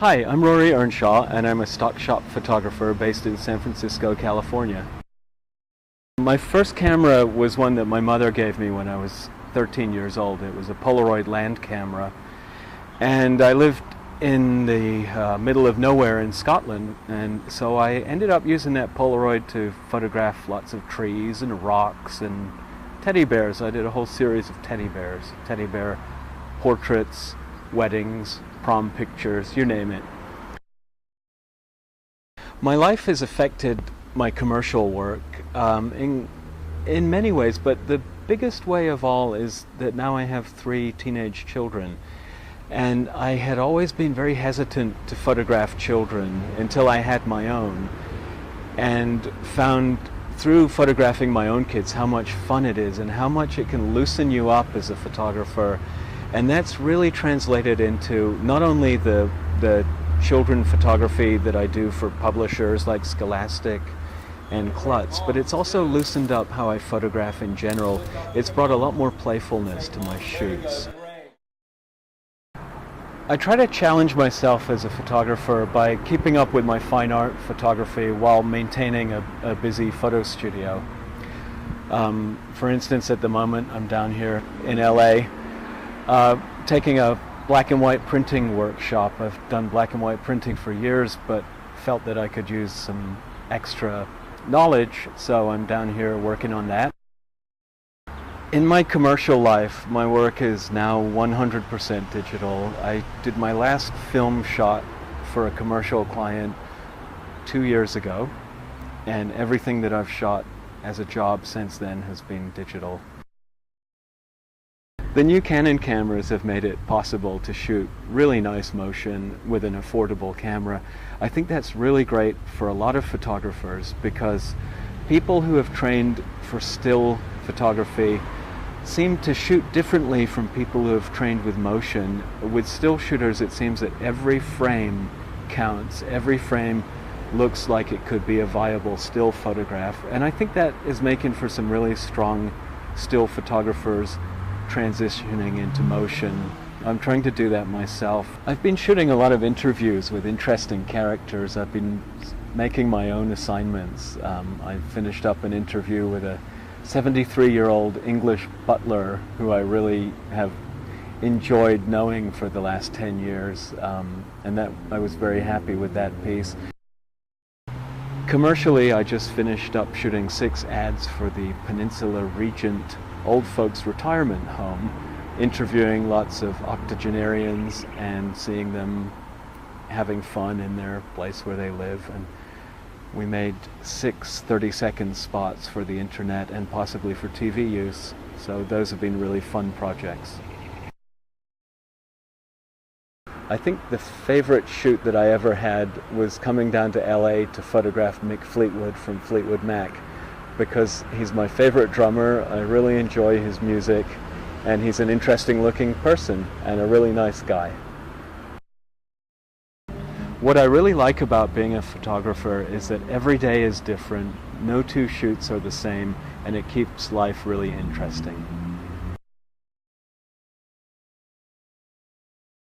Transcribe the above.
Hi, I'm Rory Earnshaw, and I'm a stock shop photographer based in San Francisco, California. My first camera was one that my mother gave me when I was 13 years old. It was a Polaroid land camera, and I lived in the middle of nowhere in Scotland, and so I ended up using that Polaroid to photograph lots of trees and rocks and teddy bears. I did a whole series of teddy bears, teddy bear portraits, weddings, prom pictures, you name it. My life has affected my commercial work in many ways, but the biggest way of all is that now I have 3 teenage children. And I had always been very hesitant to photograph children until I had my own, and found through photographing my own kids how much fun it is and how much it can loosen you up as a photographer. And that's really translated into not only the children photography that I do for publishers like Scholastic and Klutz, but it's also loosened up how I photograph in general. It's brought a lot more playfulness to my shoots. I try to challenge myself as a photographer by keeping up with my fine art photography while maintaining a busy photo studio. For instance, at the moment I'm down here in LA taking a black and white printing workshop. I've done black and white printing for years, but felt that I could use some extra knowledge, so I'm down here working on that. In my commercial life, my work is now 100% digital. I did my last film shot for a commercial client 2 years ago, and everything that I've shot as a job since then has been digital. The new Canon cameras have made it possible to shoot really nice motion with an affordable camera. I think that's really great for a lot of photographers, because people who have trained for still photography seem to shoot differently from people who have trained with motion. With still shooters, it seems that every frame counts. Every frame looks like it could be a viable still photograph. And I think that is making for some really strong still photographers transitioning into motion. I'm trying to do that myself. I've been shooting a lot of interviews with interesting characters. I've been making my own assignments. I finished up an interview with a 73-year-old English butler who I really have enjoyed knowing for the last 10 years, and that I was very happy with that piece. Commercially, I just finished up shooting 6 ads for the Peninsula Regent old folks retirement home, interviewing lots of octogenarians and seeing them having fun in their place where they live. And we made 6 30-second spots for the internet and possibly for TV use, so those have been really fun projects. I think the favorite shoot that I ever had was coming down to LA to photograph Mick Fleetwood from Fleetwood Mac, because he's my favorite drummer. I really enjoy his music, and he's an interesting looking person and a really nice guy. What I really like about being a photographer is that every day is different, no 2 shoots are the same, and it keeps life really interesting.